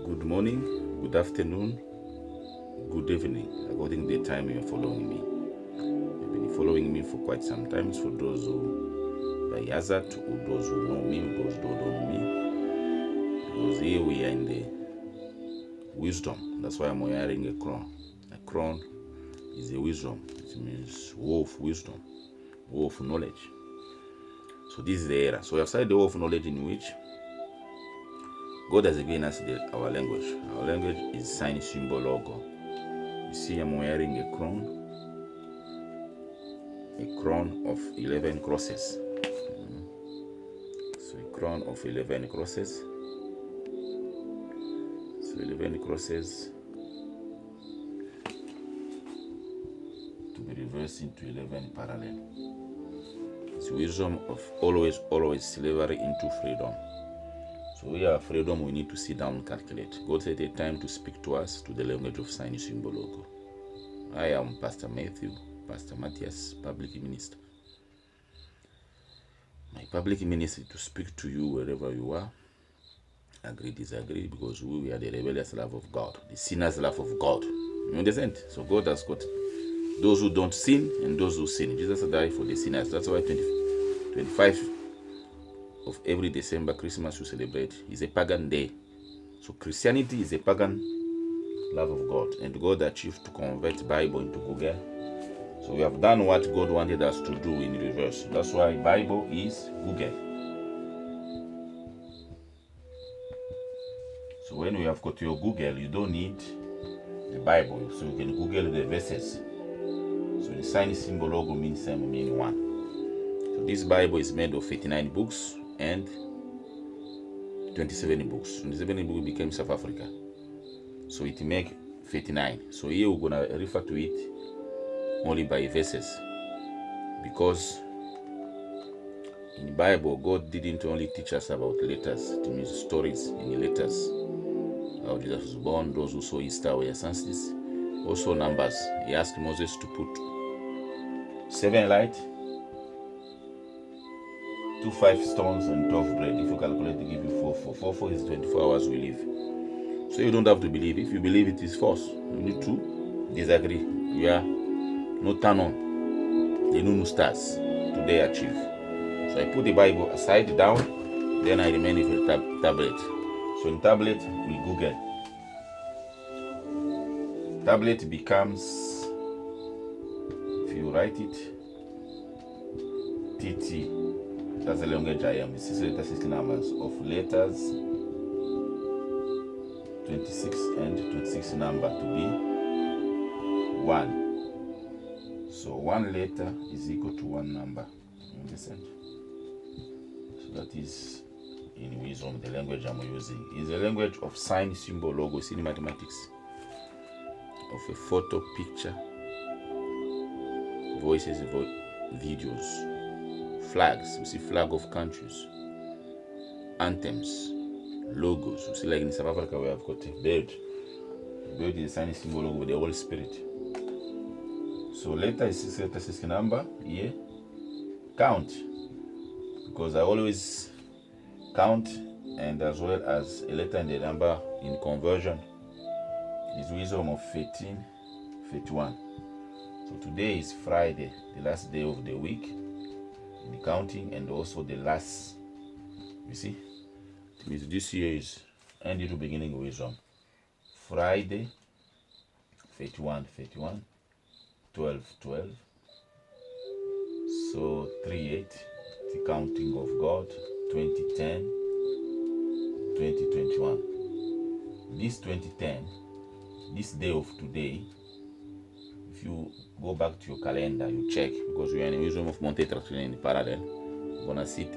Good morning, good afternoon, good evening, according to the time you're following me. You've been following me for quite some time. For those who by hazard, or those who know me, or those who don't know me, because here we are in the wisdom. That's why I'm wearing a crown. A crown is a wisdom. It means war of wisdom, war of knowledge. So this is the era. So we have started the war of knowledge in which God has given us our language. Our language is sign, symbol, logo. You see, I'm wearing a crown of 11 crosses. So a crown of 11 crosses. So 11 crosses to be reversed into 11 parallel. It's wisdom of always slavery into freedom. So we have freedom, we need to sit down and calculate. God set a time to speak to us to the language of sign, symbol, logo. I am Pastor Matthew, Pastor Matthias, public minister. My public ministry to speak to you wherever you are. Agree, disagree, because we are the rebellious love of God, the sinner's love of God. You understand? So God has got those who don't sin and those who sin. Jesus died for the sinners. That's why 25 of every December, Christmas, you celebrate, is a pagan day. So Christianity is a pagan love of God, and God achieved to convert Bible into Google. So we have done what God wanted us to do in reverse. That's why Bible is Google. So when you have got your Google, you don't need the Bible, so you can Google the verses. So the sign, symbol, logo means same, mean one. So this Bible is made of 89 books and 27 books. 27 books became South Africa. So it make 39. So here we're gonna refer to it only by verses, because in the Bible God didn't only teach us about letters. It means stories in the letters. How Jesus was born, those who saw Easter were census, also numbers. He asked Moses to put 7 light, 2 5 stones, and 12 bread. If you calculate, they give you 4 is 24 hours we live. So you don't have to believe. If you believe it is false, you need to disagree. Yeah, no turn on the new stars today achieve. So I put the Bible aside down, then I remain with the tablet. So in tablet we Google. Tablet becomes, if you write it, TT. That's the language I am. 6 letters, 6 numbers of letters, 26 and 26 number to be 1. So 1 letter is equal to 1 number. You understand? So that is in wisdom the language I'm using. Is a language of sign, symbol, logos in mathematics, of a photo, picture, voices, videos, flags. You see flag of countries, anthems, logos. You see, like in South Africa, we have got a bird. The bird is a sign, symbol, logo with the Holy Spirit. So letter is 6 letter, 6 number. Here, count, because I always count, and as well as a letter and a number in conversion is wisdom of 13, 31. So today is Friday, the last day of the week in the counting, and also the last. You see, it means this year is end to beginning of wisdom. Friday, 31, 31, 12, 12. So 38, the counting of God, 2010, 2021. This 2010, this day of today, if you go back to your calendar, you check, because we are in the wisdom of Monte Traction in parallel, you're gonna see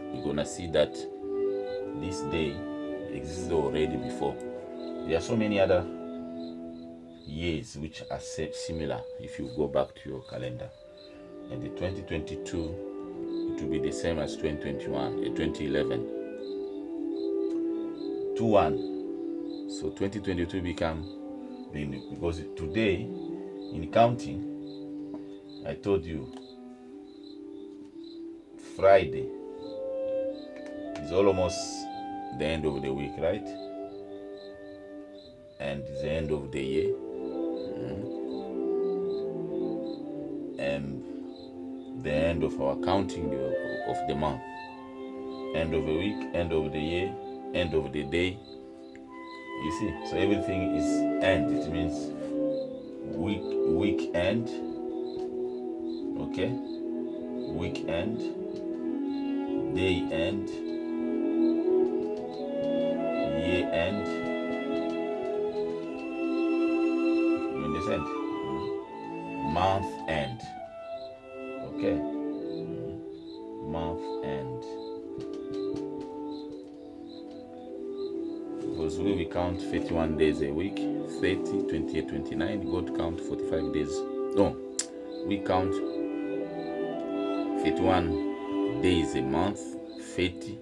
that this day existed already before. There are so many other years which are similar if you go back to your calendar. And the 2022, it will be the same as 2021, 2011. 2-1. So 2022 become, because today in counting, I told you Friday is almost the end of the week, right? and the end of the year, and the end of our counting of the month, end of the week, end of the year, end of the day. You see, so everything is end. It means week end, okay, week end, day end, year end. You understand? Month end, okay, month end. Because we count 51 days a week, 30, 28, 29. God count 45 days. No, we count 51 days a month, 30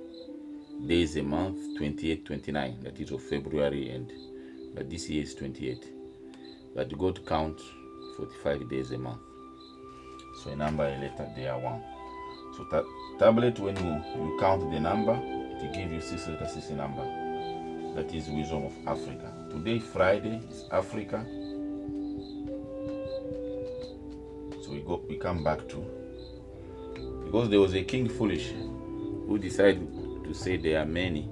days a month, 28, 29. That is of February end. But this year is 28. But God count 45 days a month. So a number, a letter, they are one. So tablet, when you count the number, it gives you 6 letter, 6 number. That is wisdom of Africa. Today, Friday, is Africa. So we come back to, because there was a king foolish who decided to say there are many,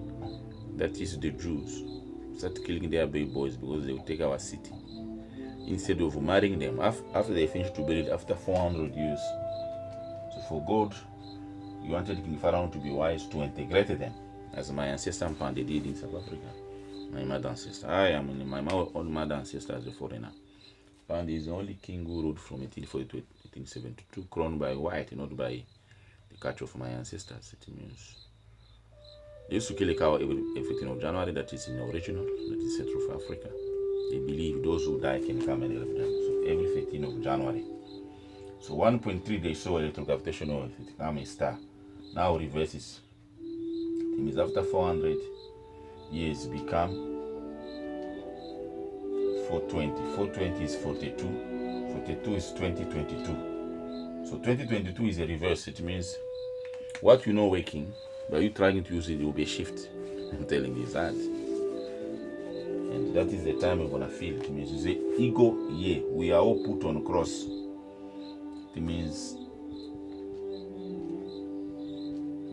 that is the Jews, start killing their baby boys because they will take our city. Instead of marrying them, after they finished to build it, after 400 years. So for God, you wanted King Pharaoh to be wise to integrate them, as my ancestor Mpande did in South Africa. My mother ancestor. My own mother ancestor as a foreigner. Mpande is the only king who ruled from 1840 to 1872, crowned by white, not by the catch of my ancestors. It means they used to kill a cow every 15th of January, that is in the original, that is Central of Africa. They believe those who die can come and help them. So every 15th of January. So 1.3 they saw electrogravitational, it became a star. Now reverses. It means after 400 years become 420. 420 is 42. 42 is 2022. So 2022 is a reverse. It means what you know waking, but you trying to use it, it will be a shift. I'm telling you that. And that is the time we're gonna feel. It means the ego, yeah, we are all put on cross. It means,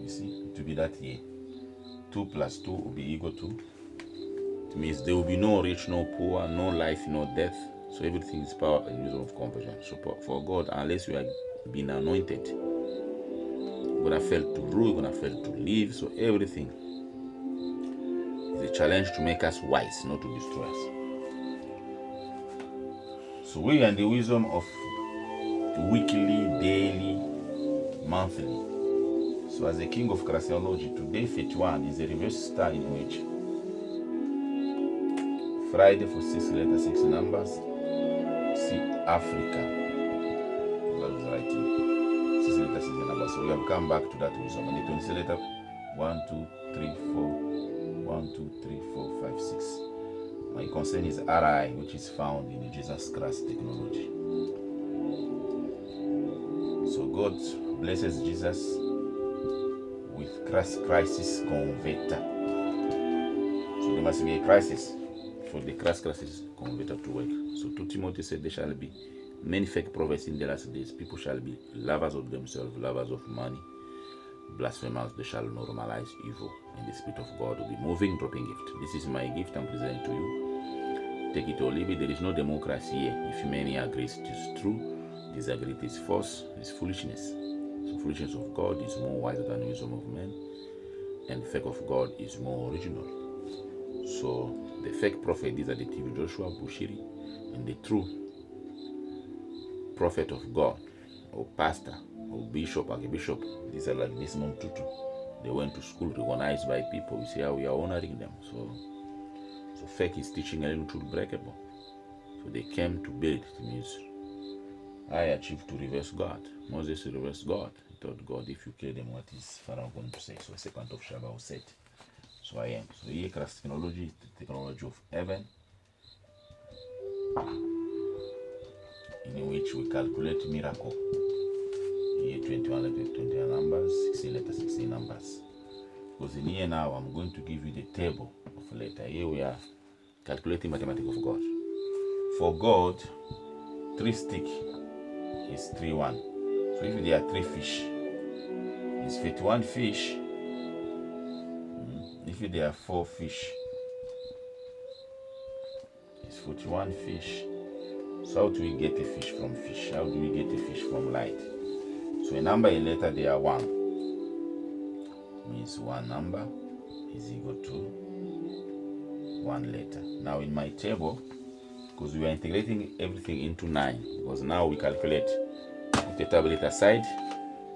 you see, to be that year. 2 plus 2 will be equal to. It means there will be no rich, no poor, no life, no death. So everything is power and use of compassion. So for God, unless we are being anointed, we're gonna fail to rule, we're gonna fail to live. So everything is a challenge to make us wise, not to destroy us. So we are in the wisdom of weekly, daily, monthly. So as a king of Christology, today 31 is a reverse star in which Friday for 6 letters, 6 numbers, see Africa. That was writing 6 letters, 6 numbers. So we have come back to that wisdom. And the 26 letter 1, 2, 3, 4, 1, 2, 3, 4, 5, 6. My concern is RI, which is found in the Jesus Christ technology. So God blesses Jesus with crisis converter. So there must be a crisis for the crisis converter to work. So 2 Timothy said there shall be many fake prophets in the last days. People shall be lovers of themselves, lovers of money, blasphemers. They shall normalize evil, and the Spirit of God will be moving, dropping gift. This is my gift I'm presenting to you. Take it or leave it. There is no democracy here. If many agree it is true, disagree it is false, it is foolishness. So foolishness of God is more wiser than the wisdom of men, and the fake of God is more original. So the fake prophet, these are the TV Joshua, Bushiri, and the true prophet of God, or pastor, or bishop, archbishop, these are like this Tutu. They went to school, recognized by people. You see how we are honoring them. So fake is teaching a little truth breakable. So they came to build. It means I achieved to reverse God. Moses reversed God. He told God, if you kill them, what is Pharaoh going to say? So the second of Shabbat said, so I am. So here Christ technology, the technology of heaven, in which we calculate miracle. Here 21 letter, 21 numbers, 16 letter, 16 numbers. Because in here now, I'm going to give you the table of letter. Here we are calculating mathematics of God. For God, 3 stick is 3-1. So if there are 3 fish, it's 51 fish. If there are 4 fish, it's 41 fish. So how do we get a fish from fish? How do we get a fish from light? So a number, a letter, they are 1. Means one number is equal to 1 letter. Now in my table, because we are integrating everything into 9, because now we calculate, put the tablet aside,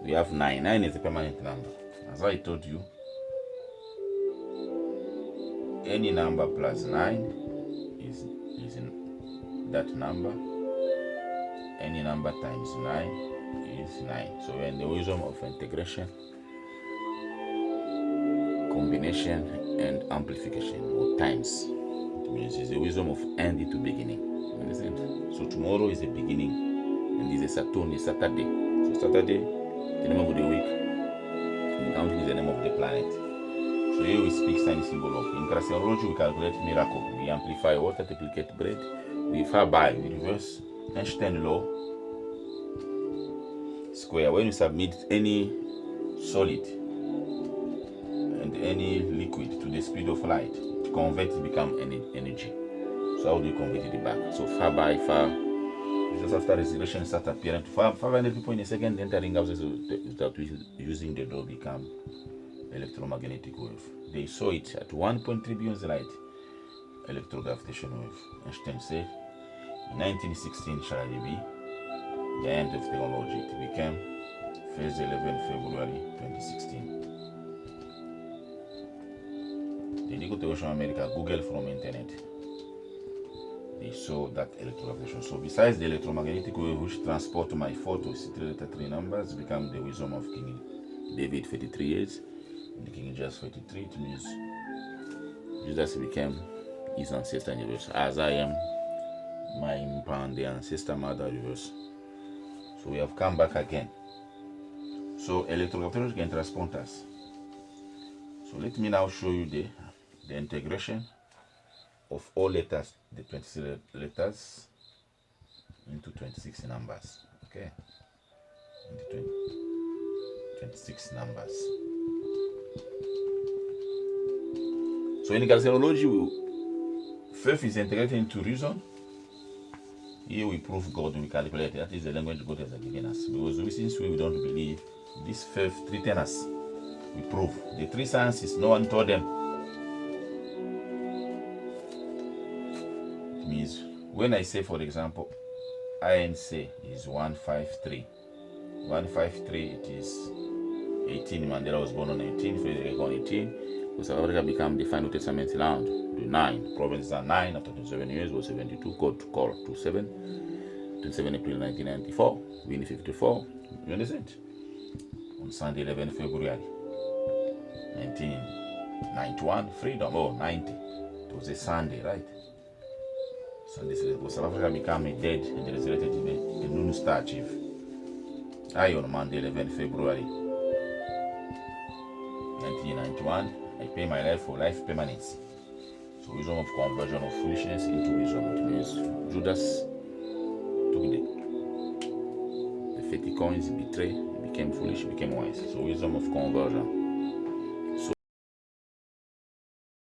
we have 9. 9 is a permanent number. As I told you, any number plus 9 is in that number. Any number times 9 is 9. So we're in the wisdom of integration, combination, and amplification, or times. It means it's the wisdom of end into beginning. You understand? So tomorrow is the beginning, and this is Saturn, is Saturday. So Saturday, the name of the week, and counting is the name of the planet. So here we speak sign symbol of. In Christology, we calculate miracle. We amplify water, duplicate bread. We far by, we reverse Einstein law square. When you submit any solid and any liquid to the speed of light, to convert it become energy. So how do you convert it back? So far by far, just after resurrection start appearing to 500 people in a second, entering houses without using the door become electromagnetic wave. They saw it at 1.3 billion light, electrogravitation wave. Einstein said in 1916 shall it be the end of technology. It became 11 February 2016. They didn't go to Ocean America, Google from internet. They saw that electrogravitation. So besides the electromagnetic wave which transport my photos, 3 numbers, become the wisdom of King David 33 years, and the King James 43. It means Jesus became his ancestor in reverse, as I am my the ancestor mother reverse. So we have come back again. So electrogravitation can transport us. So let me now show you the integration of all letters, the 26 letters into 26 numbers. Okay, into 26 numbers. So in Galcenology, faith is integrated into reason. Here we prove God, we calculate. That is the language God has given us. Because since we don't believe, this faith threatens us. We prove. The 3 sciences, no one told them. It means, when I say, for example, INC is 153. 153, it is 18. Mandela was born on 18, Frederick on 18. South Africa became the final testament land. The 9 provinces are 9 after 27 years was 72. God called 27. 27 April 1994. Win 54. You understand? On Sunday 11 February 1991. Freedom. Oh, 90. It was a Sunday, right? Sunday South Africa became a dead and resurrected in the Noon Star Chief. I on Monday 11 February 1991. I pay my life for life permanence. So wisdom of conversion of foolishness into wisdom. It means Judas took the 50 coins, he betrayed, he became foolish, he became wise. So wisdom of conversion.